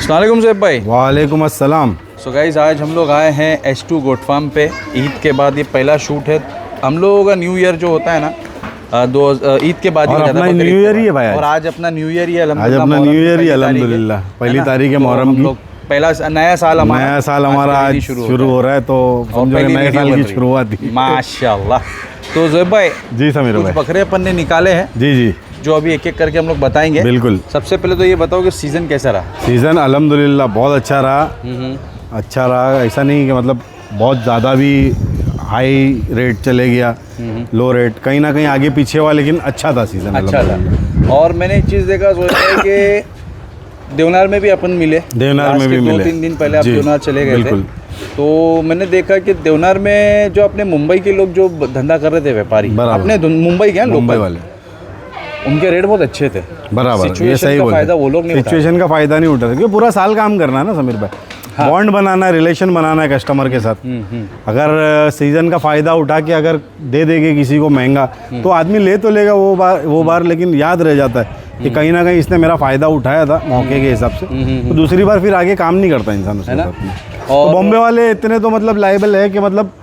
अस्सलाम वालेकुम ज़ैब भाई। वालेकुम अस्सलाम। सो गाइस आज हम लोग आए हैं H2 गोट फार्म पे। ईद के बाद ये पहला शूट है। हम लोगों का न्यू ईयर जो होता है ना ईद के बाद ही हो जाता है। न्यू ईयर ही है भाई और आज अपना न्यू ईयर ही आज अपना न्यू ईयर ही अल्हम्दुलिल्लाह पहली तारीख है मुहर्रम की। पहला नया साल हमारा आज शुरू हो रहा है, तो समझो नए साल की शुरुआत ही माशाल्लाह। तो ज़ैब भाई जी समीर भाई, बकरे अपन ने निकाले हैं जी जी, जो अभी एक एक करके हम लोग बताएंगे। बिल्कुल। सबसे पहले तो ये बताओ कि सीज़न कैसा रहा? सीज़न अल्हम्दुलिल्लाह बहुत अच्छा रहा। अच्छा रहा, ऐसा नहीं कि मतलब बहुत ज़्यादा भी हाई रेट चले गया, लो रेट कहीं ना कहीं आगे पीछे हुआ, लेकिन अच्छा था सीज़न। अच्छा था। और मैंने एक चीज़ देखा, सोचा है कि देवनार में भी अपन मिले। देवनार में भी मिले। 2-3 दिन पहले आप देवनार चले गए थे, तो मैंने देखा कि देवनार में जो अपने मुंबई के लोग जो धंधा कर रहे थे, व्यापारी अपने मुंबई के मुंबई वाले, उनके रेट बहुत अच्छे थे। बराबर, ये सही बोल रहे। वो लोग नहीं सिचुएशन का फ़ायदा नहीं उठा, क्योंकि पूरा साल काम करना है ना समीर भाई। हाँ। बॉन्ड बनाना है, रिलेशन बनाना है कस्टमर के साथ। अगर सीज़न का फ़ायदा उठा के अगर दे देंगे किसी को महंगा, तो आदमी ले तो लेगा वो बार, लेकिन याद रह जाता है कि कहीं ना कहीं इसने मेरा फ़ायदा उठाया था मौके के हिसाब से, तो दूसरी बार फिर आगे काम नहीं करता इंसान उसके साथ में। तो बॉम्बे वाले इतने तो मतलब लायबल है कि मतलब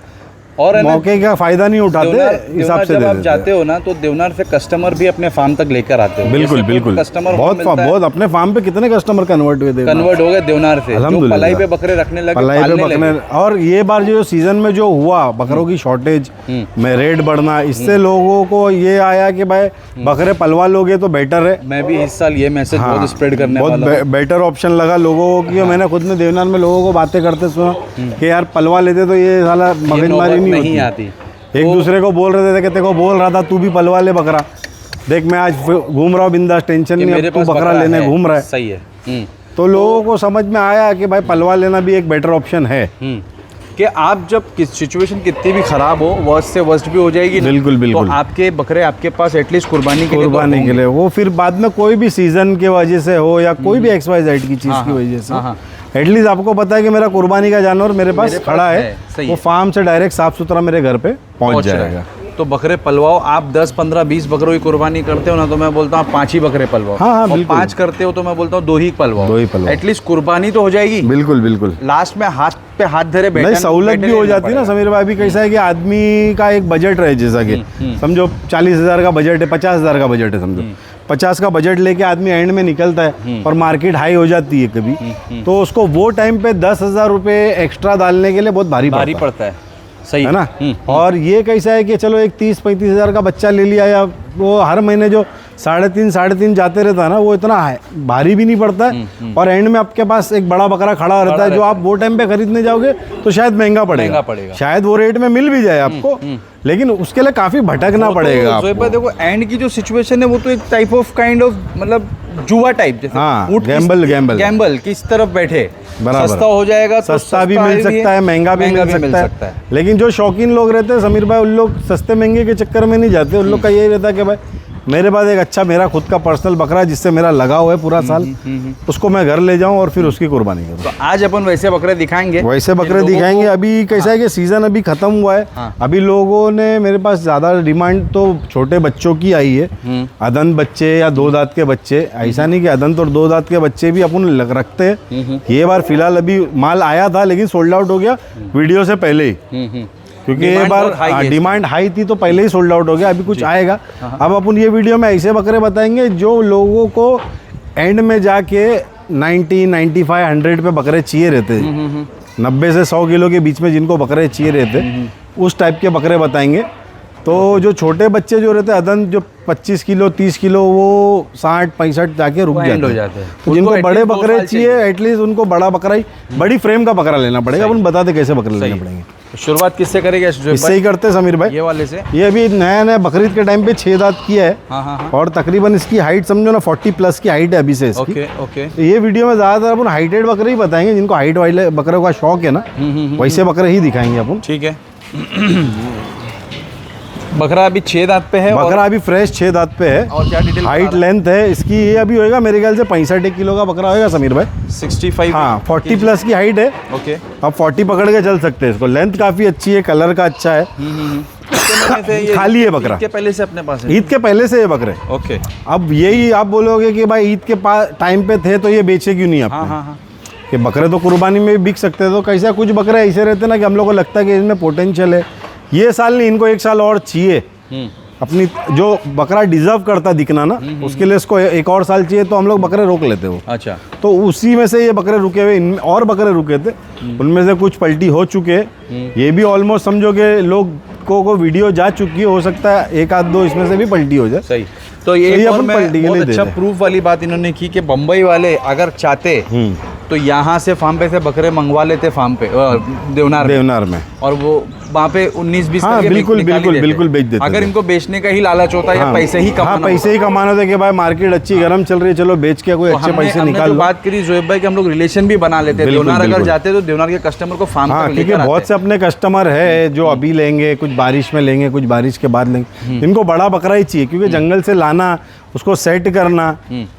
और मौके का फायदा नहीं उठाते हिसाब से। जब आप जाते हो ना, तो देवनार से कस्टमर भी अपने फार्म तक लेकर आते हो। बिल्कुल बिल्कुल। कस्टमर बहुत अपने फार्म पे कितने कस्टमर कन्वर्ट हुए गए देवनार से, जो पलाई पे बकरे रखने लगे, पलाई पे बकरे। और ये बार जो सीजन में जो हुआ बकरों की शॉर्टेज में रेट बढ़ना, इससे लोगों को ये आया कि भाई बकरे पलवा लोगे तो बेटर है। मैं भी इस साल ये मैसेज बहुत स्प्रेड करने वाला हूं। बहुत बेटर ऑप्शन लगा लोगों को, क्योंकि मैंने खुद में देवनार में लोगों को बातें करते सुना कि यार पलवा लेते तो ये साला मगजमारी नहीं आती। एक दूसरे को बोल रहे थे कि तेरे को बोल रहा था तू भी पलवा ले बकरा, देख मैं आज घूम रहा हूँ बिंदास, टेंशन नहीं, तू बकरा लेने घूम रहा है। सही है। तो लोगों को समझ में आया कि भाई पलवा लेना भी एक बेटर ऑप्शन है। कि आप जब सिचुएशन कितनी भी खराब हो, वर्स्ट से वर्स्ट भी हो जाएगी, बिल्कुल बिल्कुल, तो आपके बकरे आपके पास एटलीस्ट कुर्बानी के लिए वो फिर बाद में कोई भी सीजन की वजह से हो या कोई भी XYZ की चीज़ की वजह से एटलीस्ट आपको पता है कि मेरा कुर्बानी का जानवर मेरे पास खड़ा है, वो फार्म से डायरेक्ट साफ सुथरा मेरे घर पे पहुंच जाएगा। तो बकरे पलवाओ। आप 10, 15, 20 बकरों की कुर्बानी करते हो ना, तो मैं बोलता हूँ 5 ही बकरे पलवाओ। हाँ, और 5 करते हो तो मैं बोलता हूँ 2 ही पलवाओ। एटलीस्ट कुर्बानी तो हो जाएगी। बिल्कुल बिल्कुल। लास्ट में हाथ पे हाथ धरे बैठे, सहूलत भी हो जाती है ना समीर भाई। अभी कैसा है कि आदमी का एक बजट रहे, जैसा कि समझो 40,000 का बजट है, 50,000 का बजट है, समझो 50 का बजट लेके आदमी एंड में निकलता है और मार्केट हाई हो जाती है कभी, तो उसको वो टाइम पे 10,000 रुपये एक्स्ट्रा डालने के लिए बहुत भारी पड़ता है। सही है ना। और ये कैसा है कि चलो एक 30-35,000 का बच्चा ले लिया, या वो हर महीने जो 3.5 जाते रहता है ना, वो इतना भारी भी नहीं पड़ता है। और एंड में आपके पास एक बड़ा बकरा खड़ा रहता है, जो आप वो टाइम पे खरीदने जाओगे तो शायद महंगा पड़ेगा। शायद वो रेट में मिल भी जाए आपको, लेकिन उसके लिए काफी भटकना पड़ेगा आपको। देखो एंड की जो सिचुएशन है, वो तो एक टाइप ऑफ काइंड ऑफ मतलब जुआ टाइप, जैसे हाँ, गैम्बल किस तरफ बैठे, बराबर। सस्ता हो जाएगा तो सस्ता भी मिल सकता है, महंगा भी मिल सकता है। लेकिन जो शौकीन लोग रहते हैं समीर भाई, उन लोग सस्ते महंगे के चक्कर में नहीं जाते। उन लोग का यही रहता है कि भाई मेरे पास एक अच्छा मेरा खुद का पर्सनल बकरा है, जिससे मेरा लगाव है पूरा साल, उसको मैं घर ले जाऊं और फिर उसकी कुर्बानी करूं। तो आज अपन वैसे बकरे दिखाएंगे, अभी कैसा है कि सीजन अभी खत्म हुआ है। अभी लोगों ने मेरे पास ज्यादा डिमांड तो छोटे बच्चों की आई है, अदंत बच्चे या 2 दांत के बच्चे। ऐसा नहीं कि अदंत और 2 दांत के बच्चे भी अपन रखते हैं। ये बार फिलहाल अभी माल आया था, लेकिन सोल्ड आउट हो गया वीडियो से पहले ही, क्योंकि ये बार डिमांड हाई थी तो पहले ही सोल्ड आउट हो गया। अभी कुछ आएगा। अब अपन ये वीडियो में ऐसे बकरे बताएंगे जो लोगों को एंड में जाके 90, 95, 100 पे बकरे चाहिए रहते, 90 से 100 किलो के बीच में जिनको बकरे चाहिए रहते, उस टाइप के बकरे बताएंगे। तो जो छोटे बच्चे जो रहते हैं अदंत, जो 25 किलो 30 किलो, वो 60-65 जाके रुक जाते हैं। तो जिनको बड़े बकरे चाहिए, एटलीस्ट उनको बड़ा बकरा ही, बड़ी फ्रेम का बकरा लेना पड़ेगा। अपन बताते कैसे बकरे लेने पड़ेंगे। शुरुआत किससे करेंगे? इससे ही करते हैं समीर भाई, ये वाले से। ये अभी नया बकरीद के टाइम पे 6 दांत किया है। और तकरीबन इसकी हाइट समझो ना 40+ की हाइट है अभी से इसकी। तो ये वीडियो में ज्यादातर अपन हाइटेड बकरे ही बताएंगे, जिनको हाइट वाले बकरे का शौक है ना, वैसे बकरे ही दिखाएंगे अपन। ठीक है। बकरा अभी 6 दांत पे है, बकरा अभी फ्रेश 6 दांत पे है। और क्या डिटेल? हाइट लेंथ है इसकी, ये अभी होएगा मेरे ख्याल से 65 किलो का बकरा होएगा समीर भाई। 65, हाँ 40+ की हाइट है। ओके, आप 40 पकड़ के चल सकते हैं इसको। लेंथ काफी अच्छी है, कलर का अच्छा है। खाली है बकरा। ईद के पहले से अपने पास है? ईद के पहले से ये बकरे। ओके। अब यही आप बोलोगे कि भाई ईद के टाइम पे थे तो ये बेचे क्यों नहीं आपने? कि बकरे तो कुर्बानी में भी बिक सकते हैं, तो कैसा कुछ बकरे ऐसे रहते ना कि हम लोग को लगता है कि इनमें पोटेंशियल है। ये साल नहीं, इनको 1 साल और चाहिए, अपनी जो बकरा डिजर्व करता दिखना ना, उसके लिए इसको 1 और साल चाहिए, तो हम लोग बकरे रोक लेते हो। अच्छा, तो उसी में से ये बकरे रुके हुए, इनमें और बकरे रुके थे, उनमें से कुछ पलटी हो चुके हैं। ये भी ऑलमोस्ट समझो कि लोगों को वीडियो जा चुकी है, हो सकता है 1 आध 2 इसमें से भी पलटी हो जाए। सही। तो ये अपन अपन पलटी के बहुत लिए दे अच्छा दें। प्रूफ वाली बात इन्होंने की कि बम्बई वाले अगर चाहते तो यहाँ से फार्म पे से बकरे मंगवा लेते फार्म पे देवनार में, और वो वहाँ पे 19-20 हाँ, करके बिल्कुल निकाल ही बिल्कुल देते। बिल्कुल बेच देते अगर थे। इनको बेचने का ही लालच होता है या हाँ, पैसे ही कमाना हाँ, पैसे ही कमाना होता है कि भाई मार्केट अच्छी गर्म चल रही है, चलो बेच के कोई तो अच्छे पैसे हमने निकाल जो लो। बात करी जोएब भाई कि हम लोग रिलेशन भी बना लेते हैं, बिल्कुल, देवनार अगर बिल्कुल। जाते तो देवनार के कस्टमर को फार्म हाँ, तक क्योंकि लेकर बहुत आते से अपने कस्टमर है जो अभी लेंगे, कुछ बारिश में लेंगे, कुछ बारिश के बाद लेंगे। इनको बड़ा बकरा ही चाहिए, क्योंकि जंगल से लाना, उसको सेट करना,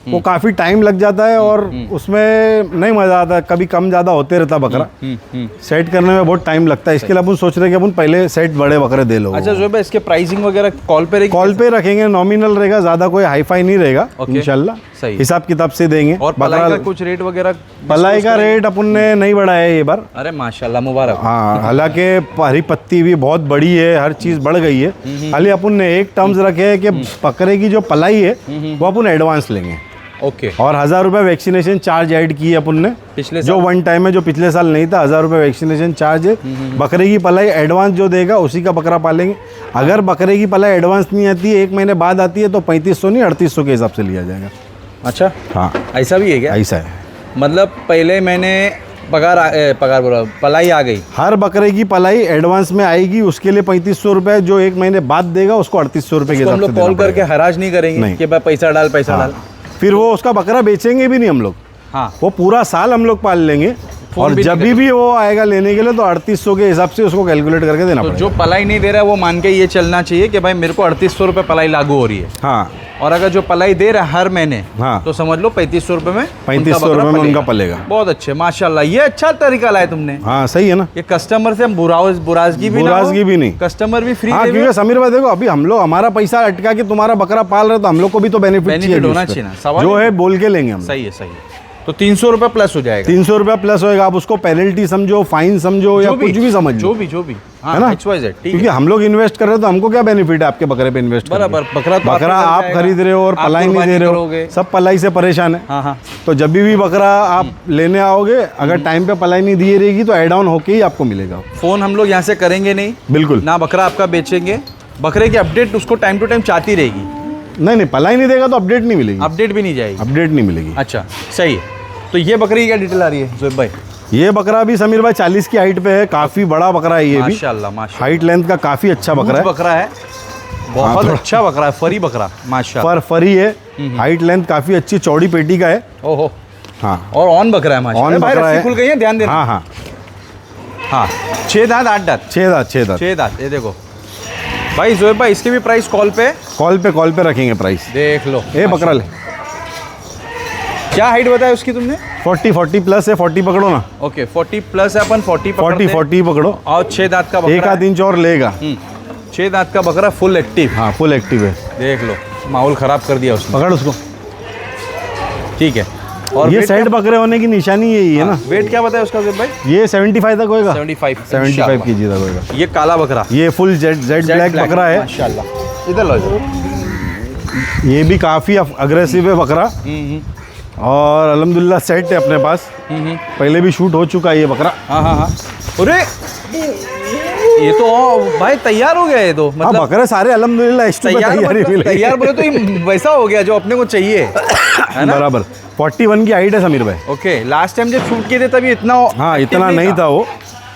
वो काफ़ी टाइम लग जाता है और उसमें नहीं मज़ा आता, कभी कम ज़्यादा होते रहता बकरा। सेट करने में बहुत टाइम लगता है, इसके लिए अपन सोच रहे हैं कि अपन पहले सेट बड़े बकरे दे लो। अच्छा जोएब भाई, इसके प्राइसिंग वगैरह कॉल पे रहेगी? कॉल पे रखेंगे, नॉमिनल रहेगा, ज़्यादा कोई हाई फाई नहीं रहेगा इंशाल्लाह। सही। हिसाब किताब से देंगे। और पलाई का कुछ रेट वगैरह? पलाई का रेट अपन ने नहीं बढ़ाया है ये बार। अरे माशाल्लाह, मुबारक। हाँ, हालांकि हरी पत्ती भी बहुत बड़ी है, हर चीज़ बढ़ गई है। खाली अपन ने एक टर्म्स रखे है कि बकरे की जो पलाई है वो अपन एडवांस लेंगे। ओके। और 1000 रुपये वैक्सीनेशन चार्ज ऐड की है अपन ने, पिछले जो वन टाइम है, जो पिछले साल नहीं था। 1000 रुपये वैक्सीनेशन चार्ज है। बकरे की पलाई एडवांस जो देगा उसी का बकरा पालेंगे। अगर बकरे की पलाई एडवांस नहीं आती है, 1 महीने बाद आती है, तो 3500 नहीं 3800 के हिसाब से लिया जाएगा। अच्छा, हाँ, ऐसा भी है क्या? ऐसा है। मतलब पहले मैंने पगार बोला, पलाई आ गई, हर बकरे की पलाई एडवांस में आएगी, उसके लिए 3500 रुपये, जो 1 महीने बाद देगा उसको 3800 रुपये के तो हिसाब हम से लोग कॉल देना करके पड़ेगा। हराज नहीं करेंगे नहीं। कि भाई पैसा डाल पैसा डाल। फिर वो उसका बकरा बेचेंगे भी नहीं हम लोग। हाँ, वो पूरा साल हम लोग पाल लेंगे, और भी जब नहीं भी वो आएगा लेने के लिए तो 3800 के हिसाब से उसको कैलकुलेट करके देना तो पड़ेगा। जो पलाई नहीं दे रहा है वो मान के ये चलना चाहिए कि भाई मेरे को 3800 रुपये पलाई लागू हो रही है। हाँ, और अगर जो पलाई दे रहा है हर महीने, हाँ, तो समझ लो 3500 रुपये में 3500 रुपये में उनका पलेगा। बहुत अच्छे, माशाल्लाह, ये अच्छा तरीका लाया तुमने। हाँ, सही है ना। ये कस्टमर से हम बुराजगी भी नहीं, कस्टमर भी फ्री। हाँ, क्योंकि समीर भाई देखो, अभी हम लोग हमारा पैसा अटका के तुम्हारा बकरा पाल रहे, तो हम लोग को भी तो बेनिफिट होना चाहिए ना, सवाल जो है बोल के लेंगे हम। सही है, सही है। तो 300 रुपये प्लस हो जाएगा। 300 रुपया प्लस होएगा। आप उसको पेनल्टी समझो, फाइन समझो, या कुछ भी समझ लो, जो भी है ना, क्योंकि हम लोग इन्वेस्ट कर रहे हैं तो हमको क्या बेनिफिट है आपके बकरे पे इन्वेस्ट करके? बराबर। बकरा आप खरीद रहे हो और पलाई नहीं दे रहे हो, सब पलाई से परेशान है। हाँ। तो जब भी बकरा आप लेने आओगे, अगर टाइम पे पलाई नहीं दी रहेगी तो एड ऑन होके ही आपको मिलेगा। फोन हम लोग यहाँ से करेंगे नहीं, बिल्कुल ना बकरा आपका बेचेंगे, बकरे की अपडेट उसको टाइम टू टाइम चाहती रहेगी। नहीं, पलाई नहीं देगा तो अपडेट नहीं मिलेगी, अपडेट भी नहीं जाएगी, अपडेट नहीं मिलेगी। अच्छा, सही है। तो ये बकरी की क्या डिटेल आ रही है जोएब भाई? ये बकरा भी समीर भाई 40 की हाइट पे है, काफी बड़ा बकरा है ये भी। माशाल्लाह, माशाल्लाह, हाइट लेंथ का काफी अच्छा बकरा है। बकरा है, बहुत अच्छा बकरा है, फरी बकरा, माशाल्लाह। फरी है, हाइट लेंथ काफी अच्छी, चौड़ी पेटी का है। ओहो, हाँ, और ऑन बकरा है, माशाल्लाह। ऑन भाई बकरा रस्सी है। खुल गई है, ध्यान देना। हाँ, हाँ, हाँ, 6 दांत 8 दांत, 6 दांत 6 दांत 6 दांत। ये देखो भाई जोएब भाई, इसके भी प्राइस कॉल पे रखेंगे प्राइस। देख लो, ए बकरा ले। क्या हाइट बताया उसकी तुमने? 40 प्लस है, 40 पकड़ो ना। ओके, 40 प्लस है, अपन 40 40 पकड़ो। और 6 दांत का बकरा, 1 आध इंच और लेगा। 6 दांत का बकरा, फुल एक्टिव। हाँ, फुल एक्टिव है। देख लो, माहौल खराब कर दिया उसने। पकड़ उसको। ठीक है। और ये weight सेट क्या? बकरे होने की निशानी यही है ना। वेट क्या बताया उसका जोएब भाई? ये 75 तक होएगा। 75 75 kg तक होएगा। ये काला बकरा, ये फुल जेड ब्लैक बकरा है। माशाल्लाह। इधर लो इधर। ये भी काफ़ी अग्रेसिव है बकरा, और अल्हम्दुलिल्लाह सेट है अपने पास। पहले भी शूट हो चुका है ये बकरा। हाँ। अरे ये तो भाई तैयार हो गया, ये तो मतलब बकरे सारे अल्हम्दुलिल्लाह H2 पे तैयारी मिल रही है। तैयार बोले तो ये वैसा हो गया जो अपने को चाहिए, है ना? बराबर। 41 की हाइट है समीर भाई। ओके, लास्ट टाइम जब शूट किए थे तभी इतना, हाँ, इतना नहीं था वो।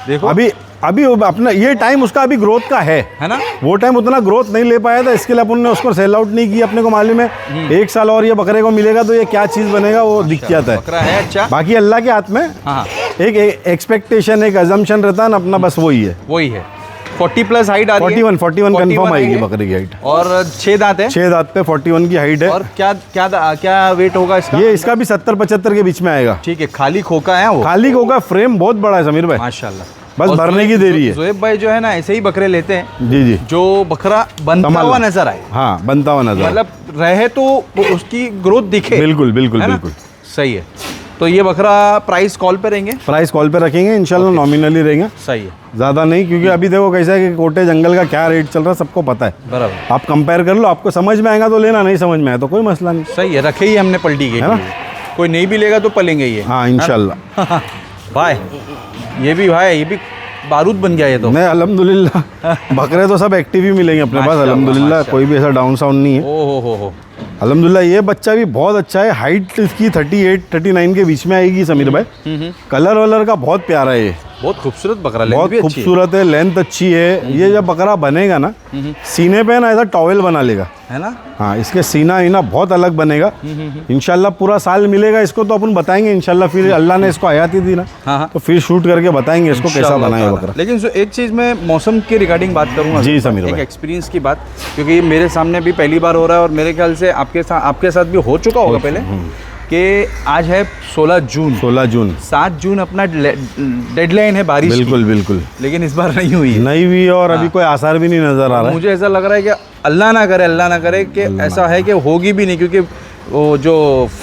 देखो अभी अपना ये टाइम उसका अभी ग्रोथ का है ना। वो टाइम उतना ग्रोथ नहीं ले पाया था, इसके लिए अपन ने उसको सेल आउट नहीं किया। अपने को मालूम है 1 साल और ये बकरे को मिलेगा तो ये क्या चीज़ बनेगा वो दिख जाता है। बकरा है अच्छा। बाकी अल्लाह के हाथ में। हाँ, एक एक्सपेक्टेशन, एक अजम्पशन रहता है ना अपना, बस वही है। 40 प्लस हाइट आ रही है। 41 कंफर्म आएगी बकरे की हाइट। और 6 दांत है। 6 दांत पे 41 की हाइट है। और क्या वेट होगा इसका? ये इसका भी 70-75 के बीच में आएगा। ठीक है, खाली खोका है वो। खाली होगा, फ्रेम बहुत बड़ा है समीर भाई, माशाल्लाह। बस भरने की देरी है। जोएब भाई जो है ना, ऐसे ही बकरे लेते हैं जी, जो बकरा बनता हुआ नजर आए। हाँ, बनता हुआ नजर, मतलब रहे तो उसकी ग्रोथ दिखे। बिल्कुल। सही है। तो ये बकरा प्राइस कॉल पे रहेंगे? प्राइस कॉल पे रखेंगे इंशाल्लाह, नॉमिनली रहेंगे, सही है, ज़्यादा नहीं, क्योंकि अभी देखो कैसा है कि कोटे जंगल का क्या रेट चल रहा है सबको पता है। बराबर, आप कंपेयर कर लो, आपको समझ में आएगा तो लेना, नहीं समझ में आया तो कोई मसला नहीं। सही है, रखे ही हमने पलटी के है ना? लिए। कोई नहीं भी लेगा तो पलेंगे ये। हाँ इंशाल्लाह। भाई ये भी भाई, ये भी बारूद बन गया ये तो। नहीं अल्हम्दुलिल्लाह, बकरे तो सब एक्टिव ही मिलेंगे अपने पास माशाल्लाह, अल्हम्दुलिल्लाह, माशाल्लाह। कोई भी ऐसा डाउन साउंड नहीं है ओ अल्हम्दुलिल्लाह। ये बच्चा भी बहुत अच्छा है, हाइट इसकी 38-39 के बीच में आएगी समीर भाई। कलर वलर का बहुत प्यारा है ये, बहुत खूबसूरत बकरा, बहुत खूबसूरत है, लेंथ अच्छी है। ये जब बकरा बनेगा ना, सीने पे ना ऐसा टॉवेल बना लेगा, है ना? हाँ इसके सीना ही ना बहुत अलग बनेगा। इंशाल्लाह पूरा साल मिलेगा इसको तो अपन बताएंगे इंशाल्लाह, फिर अल्लाह ने इसको हयाती दी ना, हाँ। तो फिर शूट करके बताएंगे इसको कैसा बना है बकरा। लेकिन एक चीज़ मैं मौसम के रिगार्डिंग बात करूँगा जी समीर एक भाई। एक्सपीरियंस की बात, क्योंकि ये मेरे सामने भी पहली बार हो रहा है और मेरे ख्याल से आपके साथ भी हो चुका होगा पहले, कि आज है 16 जून, 7 जून अपना डेडलाइन है बारिश की। बिल्कुल बिल्कुल, लेकिन इस बार नहीं हुई है। नहीं हुई और अभी कोई आसार भी नहीं नजर आ रहा है। मुझे ऐसा लग रहा है कि अल्लाह ना करे कि ऐसा है कि होगी भी नहीं, क्योंकि वो जो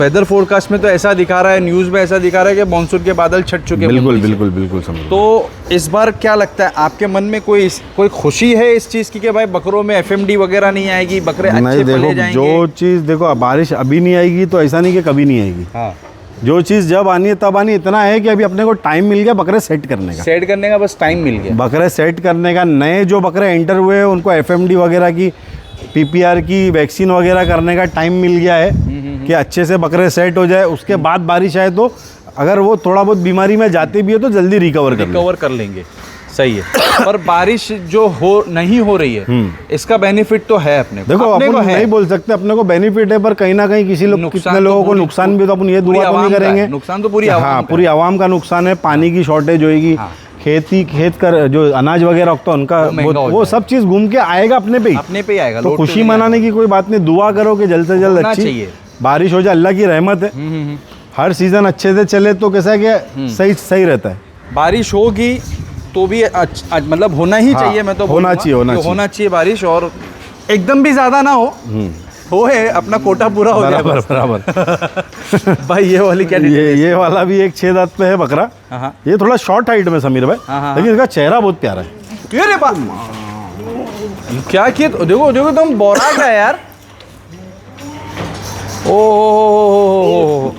वेदर फोरकास्ट में तो ऐसा दिखा रहा है, न्यूज़ में ऐसा दिखा रहा है कि मानसून के बादल छट चुके हैं। बिल्कुल बिल्कुल बिल्कुल समझ। तो इस बार क्या लगता है आपके मन में, कोई खुशी है इस चीज़ की कि भाई बकरों में FMD वगैरह नहीं आएगी, बकरे अच्छे नहीं देखो, पले जाएंगे? जो चीज़ देखो बारिश अभी नहीं आएगी तो ऐसा नहीं कि कभी नहीं आएगी। हाँ, जो चीज़ जब आनी है तब आनी। इतना है कि अभी अपने को टाइम मिल गया बकरे सेट करने का, सेट करने का बस टाइम मिल गया। बकरे सेट करने का। नए जो बकरे एंटर हुए हैं उनको FMD वगैरह की, PPR की वैक्सीन वगैरह करने का टाइम मिल गया है कि अच्छे से बकरे सेट हो जाए। उसके बाद बारिश आए तो अगर वो थोड़ा बहुत बीमारी में जाते भी है तो जल्दी रिकवर कर लेंगे। सही है। पर बारिश जो नहीं हो रही है, इसका बेनिफिट तो है अपने को। देखो अपने अपन को है, नहीं बोल सकते अपने को बेनिफिट है, पर कहीं ना कहीं कितने लोगों को नुकसान भी, तो अपन ये दुआ तो नहीं करेंगे। नुकसान तो पूरी हाँ, पूरी आवाम का नुकसान है। पानी की शॉर्टेज होगी, खेत कर जो अनाज वगैरह रखता है उनका, वो सब चीज़ घूम के आएगा अपने पे ही आएगा। तो खुशी मनाने की कोई बात नहीं, दुआ करो कि जल्द से जल्द अच्छी बारिश हो जाए। अल्लाह की रहमत है, हर सीज़न अच्छे से चले तो कैसा है कि सही रहता है। बारिश होगी तो भी मतलब होना ही चाहिए। मैं तो होना चाहिए बारिश, और एकदम भी ज़्यादा ना हो है, अपना कोटा पूरा हो जाए बराबर। भाई ये वाली क्या, ये वाला भी एक 6 दांत पे है बकरा। ये थोड़ा शॉर्ट हाइट में समीर भाई, लेकिन इसका चेहरा बहुत प्यारा है। अरे बाप, क्या किया? देखो तुम बोरा क्या यार। ओ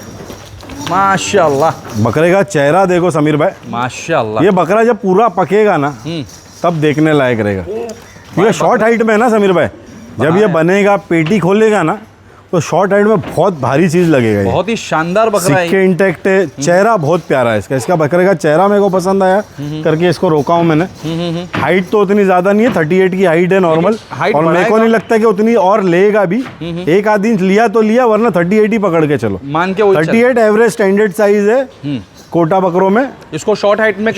माशाल्लाह, बकरे का चेहरा देखो समीर भाई, माशाल्लाह। ये बकरा जब पूरा पकेगा ना तब देखने लायक रहेगा। ये शॉर्ट हाइट में है ना समीर भाई, जब ये बनेगा पेटी खोलेगा ना तो शॉर्ट हाइट में बहुत भारी चीज़ लगेगा। बहुत ही शानदार बकरा है, सिक्के इंटैक्ट है, चेहरा बहुत प्यारा है इसका बकरे का चेहरा मेरे को पसंद आया करके इसको रोका हूँ मैंने। हाइट तो उतनी ज़्यादा नहीं है, 38 की हाइट है नॉर्मल, और मेरे को नहीं लगता कि उतनी और लेगा भी। एक आध इंच लिया तो लिया, वरना 38 ही पकड़ के चलो, मान के 38 एवरेज स्टैंडर्ड साइज है कोटा बकरों में। इसको शॉर्ट हाइट में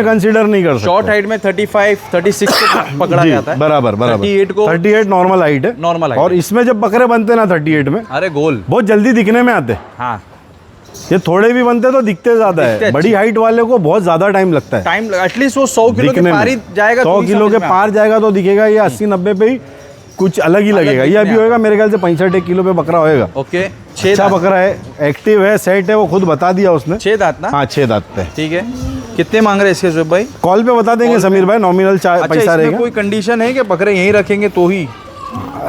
कंसीडर नहीं कर सकते। शॉर्ट हाइट में 35, 36 को पकड़ा जाता है। बराबर 38 नॉर्मल हाइट है। और इसमें जब बकरे बनते ना 38 में, अरे गोल बहुत जल्दी दिखने में आते। हाँ, ये थोड़े भी बनते तो दिखते ज्यादा है। बड़ी हाइट वाले को बहुत ज्यादा टाइम लगता है, एटलीस्ट वो 100 किलो के पार ही जाएगा। 100 किलो के पार जाएगा तो दिखेगा। ये 80-90 पे ही कुछ अलग ही लगेगा। ये अभी होएगा मेरे ख्याल से 65 किलो पे बकरा होएगा। ओके, अच्छा बकरा है, एक्टिव है, सेट है, वो खुद बता दिया उसने। 6 दांत ना? हाँ 6 दांत पे। ठीक है, कितने मांग रहे हैं इसके शुभ भाई? कॉल पे बता देंगे समीर भाई, नॉमिनल पैसा रहेगा। कोई कंडीशन है कि बकरे यहीं रखेंगे तो ही?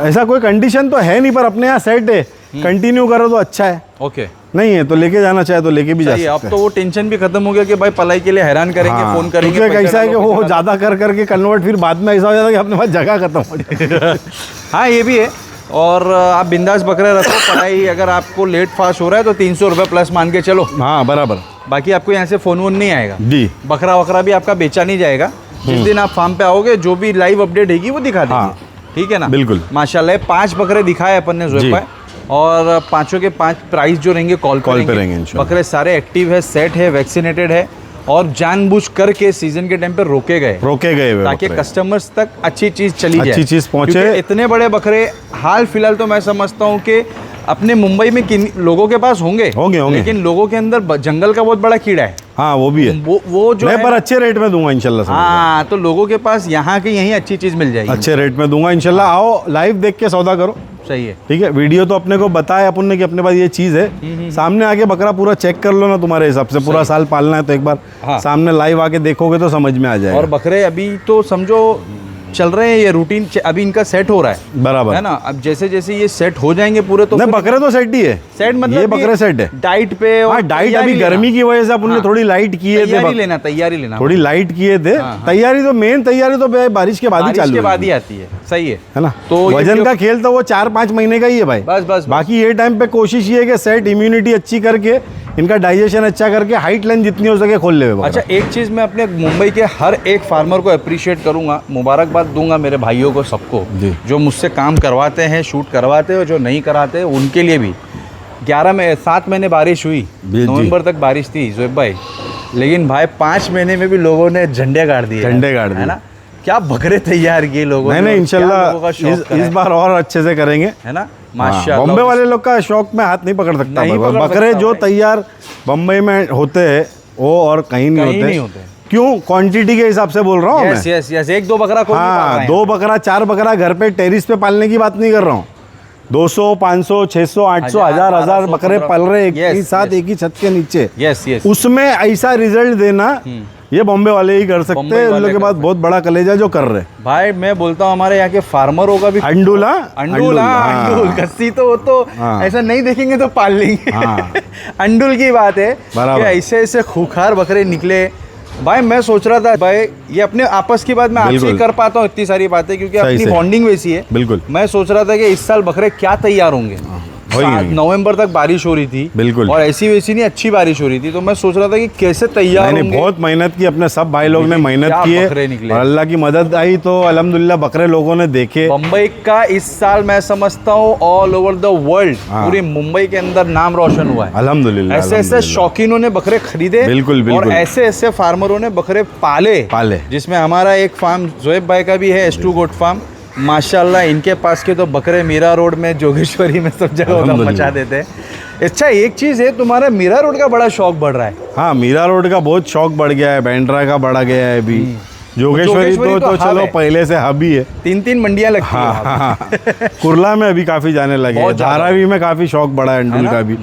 ऐसा कोई कंडीशन तो है नहीं, पर अपने यहाँ सेट है, कंटिन्यू करो तो अच्छा है। ओके, नहीं है तो लेके जाना चाहे तो लेके भी जा सकते हैं। अब तो वो टेंशन भी खत्म हो गया कि भाई पलाई के लिए हैरान करेंगे, फोन करेंगे। कैसा है कि वो ज़्यादा कर करके कन्वर्ट, फिर बाद में ऐसा हो जाता है कि अपने पास जगह खत्म हो जाए। हाँ ये भी है। और आप बिंदास बकरे रखो, पढ़ाई अगर आपको लेट फास्ट हो रहा है तो 300 रुपये प्लस मान के चलो। हाँ बराबर। बाकी आपको यहाँ से फ़ोन वोन नहीं आएगा जी। बकरा वकरा भी आपका बेचा नहीं जाएगा। जिस दिन आप फार्म पे आओगे जो भी लाइव अपडेट हैगी वो दिखा देंगे। ठीक है ना? बिल्कुल। माशाल्लाह 5 बकरे दिखाए अपन ने ज़ोएब भाई, और 5 के 5 प्राइस जो रहेंगे कॉल पे रहेंगे। बकरे सारे एक्टिव है, सेट है, वैक्सीनेटेड है, और जानबूझ करके सीजन के टाइम पे रोके गए ताकि कस्टमर्स तक अच्छी चीज़ चली जाए, अच्छी चीज़ पहुंचे। इतने बड़े बकरे हाल फिलहाल तो मैं समझता हूँ कि अपने मुंबई में किन लोगों के पास होंगे, लेकिन लोगों के अंदर जंगल का बहुत बड़ा कीड़ा है। हाँ वो भी है, वो जो मैं पर अच्छे रेट में दूंगा इंशाल्लाह। हाँ तो लोगों के पास यहाँ की यहीं अच्छी चीज़ मिल जाएगी, अच्छे रेट में दूंगा इंशाल्लाह। आओ लाइव देख के सौदा करो। सही है। ठीक है, वीडियो तो अपने को बताया अपन ने कि अपने पास ये चीज़ है, सामने आके बकरा पूरा चेक कर लो ना, तुम्हारे हिसाब से पूरा साल पालना है तो एक बार सामने लाइव आके देखोगे तो समझ में आ जाएगा। और बकरे अभी तो समझो चल रहे हैं, ये रूटीन अभी इनका सेट हो रहा है, बराबर है ना। अब जैसे जैसे ये सेट हो जाएंगे पूरे तो नहीं, बकरे तो सेट ही है, सेट मतलब ये बकरे सेट है डाइट पे। हाँ, डाइट अभी गर्मी की वजह से अपन ने थोड़ी लाइट किए थे, तैयारी लेना थोड़ी लाइट किए थे। तैयारी तो मेन तैयारी तो बारिश के बाद ही चालू, के बाद ही आती है, सही है ना। तो वजन का खेल तो वो 4-5 महीने का ही है भाई, बस। बाकी ये टाइम पे कोशिश ये है कि सेट इम्यूनिटी अच्छी करके, इनका डाइजेशन अच्छा करके, हाइट लेंथ जितनी हो सके खोल ले। अच्छा, एक चीज़ मैं अपने मुंबई के हर एक फार्मर को अप्रिशिएट करूंगा, मुबारकबाद दूंगा मेरे भाइयों को, सबको जो मुझसे काम करवाते हैं, शूट करवाते हैं, जो नहीं कराते उनके लिए भी। 7 महीने बारिश हुई, नवंबर तक बारिश थी जोएब भाई, लेकिन भाई 5 महीने में भी लोगों ने झंडे गाड़ दिए, है ना। क्या बकरे तैयार किए लोगों ने। नहीं, इंशाल्लाह इस बार और अच्छे से करेंगे, है ना। माशाल्लाह, बम्बई वाले लोग का शौक में हाथ नहीं पकड़ सकता, बकरे जो तैयार बम्बई में होते हैं वो और कहीं नहीं होते। क्यों? क्वांटिटी के हिसाब से बोल रहा हूँ मैं। यस, 1-2 बकरा को हाँ, 2 बकरा 4 बकरा घर पे टेरिस पे पालने की बात नहीं कर रहा हूँ। 200, 500, 600, 800, 1000 बकरे पल रहे एक ही साथ, एक ही छत के नीचे। यस, उसमें ऐसा रिजल्ट देना ये बॉम्बे वाले ही कर सकते हैं, उन लोगों के पास बहुत बड़ा कलेजा जो कर रहे। भाई मैं बोलता हूँ हमारे यहाँ के फार्मरों का भी अंडूल कस्सी तो वो तो ऐसा नहीं देखेंगे तो पाल लेंगे। अंडुल की बात है कि ऐसे ऐसे खूंखार बकरे निकले। भाई मैं सोच रहा था भाई ये अपने आपस की बात मैं आपसे कर पाता हूँ इतनी सारी बातें, क्योंकि अपनी बॉन्डिंग वैसी है। बिल्कुल, मैं सोच रहा था कि इस साल बकरे क्या तैयार होंगे। नवंबर तक बारिश हो रही थी, बिल्कुल, और ऐसी वैसी नहीं, अच्छी बारिश हो रही थी, तो मैं सोच रहा था कि कैसे तैयार होंगे। बहुत मेहनत की अपने सब भाई लोग ने, मेहनत की है और अल्लाह की मदद आई तो अल्हम्दुलिल्लाह बकरे लोगों ने देखे। मुंबई का इस साल मैं समझता हूँ ऑल ओवर द वर्ल्ड, पूरी मुंबई के अंदर नाम रोशन हुआ है अल्हम्दुलिल्लाह। ऐसे ऐसे शौकीनों ने बकरे खरीदे, बिल्कुल, और ऐसे ऐसे फार्मरों ने बकरे पाले, जिसमें हमारा एक फार्म जोएब भाई का भी है, S2 गोट फार्म। माशाल्लाह इनके पास के तो बकरे मीरा रोड में, जोगेश्वरी में, सब जगह मचा देते हैं। अच्छा, एक चीज़ है, तुम्हारा मीरा रोड का बड़ा शौक बढ़ रहा है। हाँ, मीरा रोड का बहुत शौक बढ़ गया है, बैंड्रा का बढ़ा गया है अभी। जोगेश्वरी तो चलो पहले से हब ही है, 3 मंडियां लगती हैं। हाँ। कुर्ला में अभी काफी जाने लगे हैं, धारावी में काफी शौक बढ़ा है अंडुल का भी।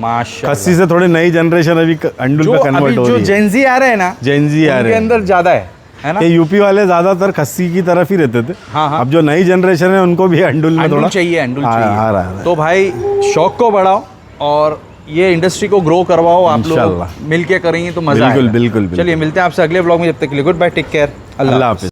खस्सी से थोड़ी नई जनरेशन अभी अंडुल पे कन्वर्ट हो रही है। जो जेंजी आ रहे हैं ना, जेंजी आ रहे हैं, अंदर ज्यादा है ना। ये यूपी वाले ज्यादातर खस्सी की तरफ ही रहते थे। हाँ। अब जो नई जनरेशन है उनको भी अंडुल में थोड़ा चाहिए, अंडुल चाहिए आ रहा है। तो भाई शौक को बढ़ाओ और ये इंडस्ट्री को ग्रो करवाओ, आप लोग मिलके करेंगे तो मजा आएगा। बिल्कुल। चलिए मिलते हैं आपसे अगले व्लॉग में, जब तक के लिए गुड बाय, टेक केयर, अल्लाह हाफिज़।